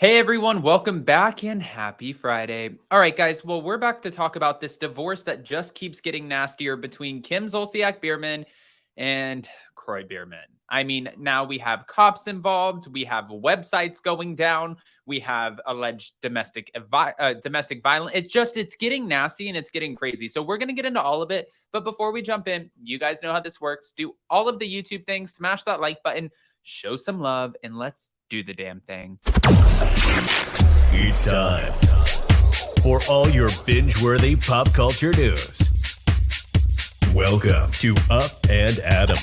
Hey everyone, welcome back and happy Friday. All right, guys. Well, we're back to talk about this divorce that just keeps getting nastier between Kim Zolciak Biermann and Kroy Biermann. I mean, now we have cops involved, we have websites going down, we have alleged domestic violence. It's getting nasty and it's getting crazy. So we're gonna get into all of it. But before we jump in, you guys know how this works. Do all of the YouTube things, smash that like button, show some love, and let's do the damn thing. It's time for all your binge-worthy pop culture news. Welcome to Up and Adam.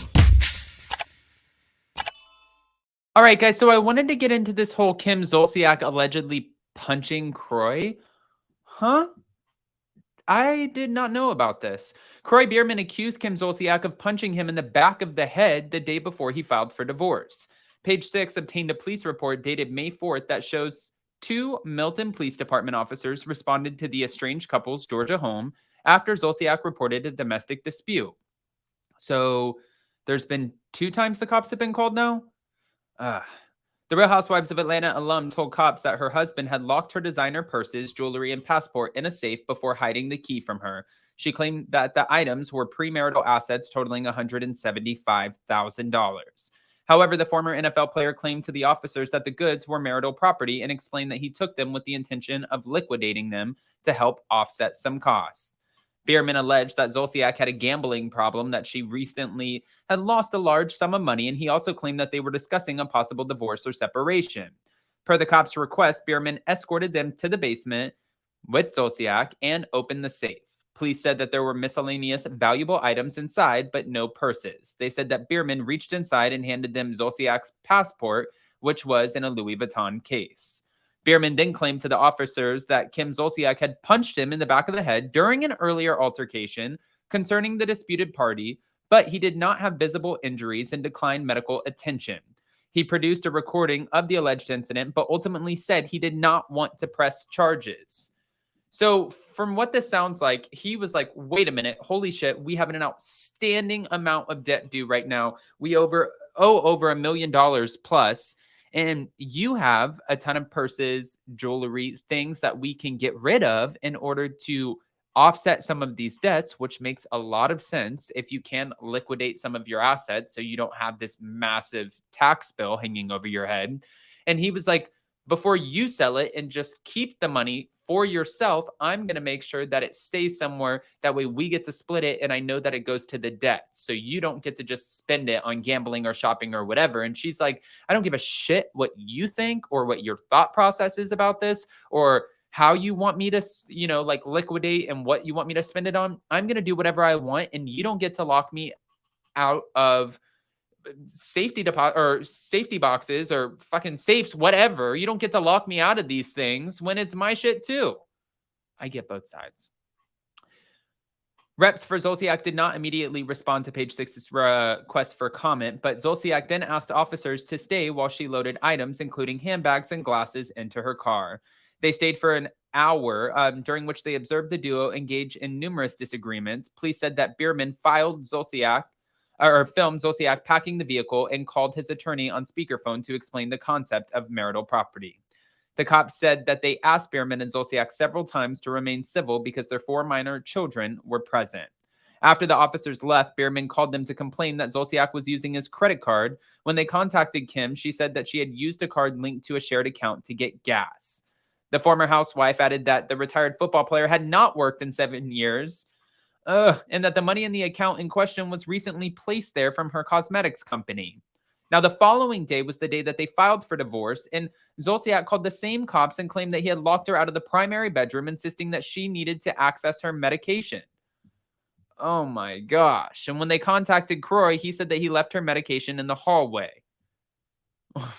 All right, guys. So I wanted to get into this whole Kim Zolciak allegedly punching Kroy. Huh? I did not know about this. Kroy Biermann accused Kim Zolciak of punching him in the back of the head the day before he filed for divorce. Page 6 obtained a police report dated May 4th that shows 2 Milton Police Department officers responded to the estranged couple's Georgia home after Zolciak reported a domestic dispute. So there's been 2 times the cops have been called now? The Real Housewives of Atlanta alum told cops that her husband had locked her designer purses, jewelry, and passport in a safe before hiding the key from her. She claimed that the items were premarital assets totaling $175,000. However, the former NFL player claimed to the officers that the goods were marital property and explained that he took them with the intention of liquidating them to help offset some costs. Biermann alleged that Zolciak had a gambling problem, that she recently had lost a large sum of money, and he also claimed that they were discussing a possible divorce or separation. Per the cops' request, Biermann escorted them to the basement with Zolciak and opened the safe. Police said that there were miscellaneous valuable items inside, but no purses. They said that Biermann reached inside and handed them Zolciak's passport, which was in a Louis Vuitton case. Biermann then claimed to the officers that Kim Zolciak had punched him in the back of the head during an earlier altercation concerning the disputed party, but he did not have visible injuries and declined medical attention. He produced a recording of the alleged incident, but ultimately said he did not want to press charges. So from what this sounds like, he was like, wait a minute, holy shit, we have an outstanding amount of debt due right now. We owe over $1 million plus. And you have a ton of purses, jewelry, things that we can get rid of in order to offset some of these debts, which makes a lot of sense if you can liquidate some of your assets so you don't have this massive tax bill hanging over your head. And he was like, before you sell it and just keep the money for yourself, I'm going to make sure that it stays somewhere. That way we get to split it. And I know that it goes to the debt. So you don't get to just spend it on gambling or shopping or whatever. And she's like, I don't give a shit what you think or what your thought process is about this or how you want me to, like liquidate and what you want me to spend it on. I'm going to do whatever I want. And you don't get to lock me out of safety boxes or fucking safes, whatever. You don't get to lock me out of these things when it's my shit too. I get both sides. Reps for Zolciak did not immediately respond to Page 6's request for comment, but Zolciak then asked officers to stay while she loaded items, including handbags and glasses, into her car. They stayed for an hour, during which they observed the duo engage in numerous disagreements. Police said that Biermann filmed Zolciak packing the vehicle and called his attorney on speakerphone to explain the concept of marital property. The cops said that they asked Biermann and Zolciak several times to remain civil because their 4 minor children were present. After the officers left, Biermann called them to complain that Zolciak was using his credit card. When they contacted Kim, she said that she had used a card linked to a shared account to get gas. The former housewife added that the retired football player had not worked in 7 years, and that the money in the account in question was recently placed there from her cosmetics company. Now, the following day was the day that they filed for divorce, and Zolciak called the same cops and claimed that he had locked her out of the primary bedroom, insisting that she needed to access her medication. Oh my gosh. And when they contacted Kroy, he said that he left her medication in the hallway.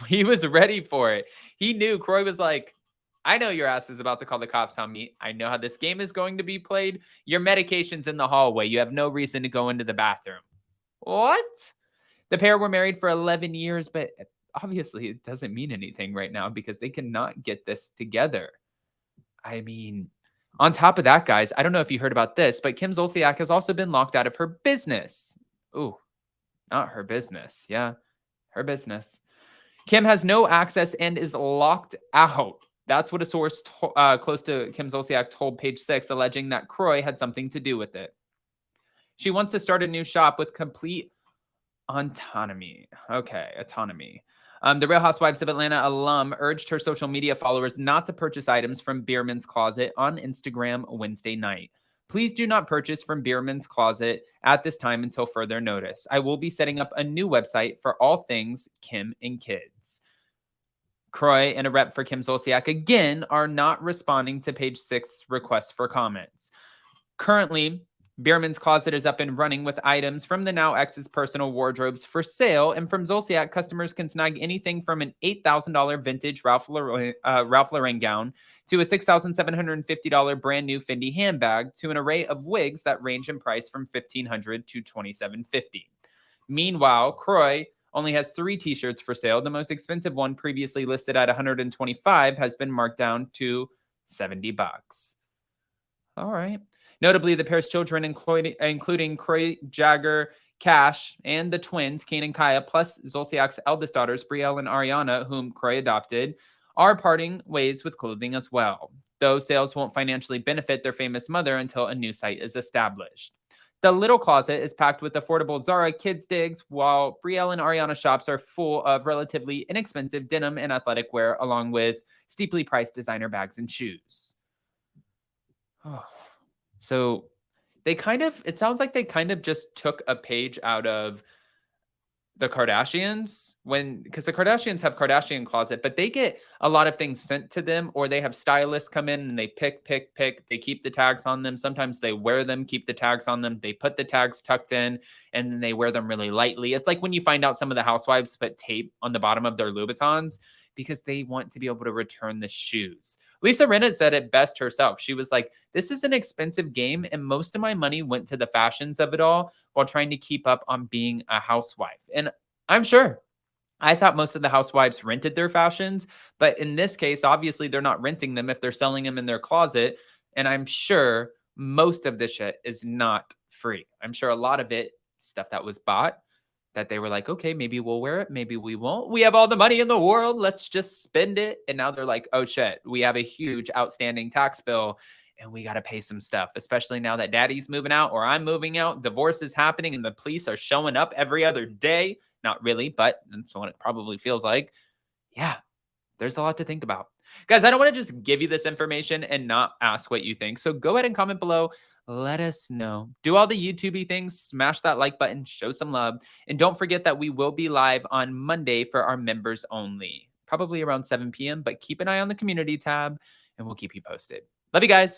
He was ready for it. He knew. Kroy was like, I know your ass is about to call the cops on me. I know how this game is going to be played. Your medication's in the hallway. You have no reason to go into the bathroom. What? The pair were married for 11 years, but obviously it doesn't mean anything right now because they cannot get this together. I mean, on top of that, guys, I don't know if you heard about this, but Kim Zolciak has also been locked out of her business. Ooh, not her business. Yeah, her business. Kim has no access and is locked out. That's what a source close to Kim Zolciak told Page Six, alleging that Kroy had something to do with it. She wants to start a new shop with complete autonomy. Okay, autonomy. The Real Housewives of Atlanta alum urged her social media followers not to purchase items from Biermann's closet on Instagram Wednesday night. Please do not purchase from Biermann's closet at this time until further notice. I will be setting up a new website for all things Kim and kids. Kroy and a rep for Kim Zolciak again are not responding to Page Six requests for comments. Currently, Biermann's closet is up and running with items from the now ex's personal wardrobes for sale, and from Zolciak, customers can snag anything from an $8,000 vintage Ralph Lauren gown to a $6,750 brand new Fendi handbag to an array of wigs that range in price from $1,500 to $2,750. Meanwhile, Kroy only has 3 t-shirts for sale. The most expensive one, previously listed at $125, has been marked down to $70. All right. Notably, the pair's children, including Kroy, Jagger, Cash, and the twins, Kane and Kaya, plus Zolciak's eldest daughters, Brielle and Ariana, whom Kroy adopted, are parting ways with clothing as well. Though sales won't financially benefit their famous mother until a new site is established. The little closet is packed with affordable Zara kids digs, while Brielle and Ariana shops are full of relatively inexpensive denim and athletic wear, along with steeply priced designer bags and shoes. Oh. So it sounds like they kind of just took a page out of the Kardashians, because the Kardashians have Kardashian closet, but they get a lot of things sent to them, or they have stylists come in and they pick. They keep the tags on them. Sometimes they wear them, keep the tags on them. They put the tags tucked in, and then they wear them really lightly. It's like when you find out some of the housewives put tape on the bottom of their Louboutins because they want to be able to return the shoes. Lisa Rinna said it best herself. She was like, this is an expensive game, and most of my money went to the fashions of it all while trying to keep up on being a housewife. And I'm sure. I thought most of the housewives rented their fashions, but in this case, obviously they're not renting them if they're selling them in their closet. And I'm sure most of the shit is not free. I'm sure a lot of it, stuff that was bought, that they were like, okay, maybe we'll wear it, maybe we won't. We have all the money in the world, let's just spend it. And now they're like, oh shit, we have a huge outstanding tax bill and we got to pay some stuff, especially now that daddy's moving out or I'm moving out, divorce is happening and the police are showing up every other day. Not really, but that's what it probably feels like. Yeah, there's a lot to think about. Guys, I don't want to just give you this information and not ask what you think. So go ahead and comment below. Let us know. Do all the YouTube-y things. Smash that like button. Show some love. And don't forget that we will be live on Monday for our members only. Probably around 7 p.m. But keep an eye on the community tab and we'll keep you posted. Love you guys.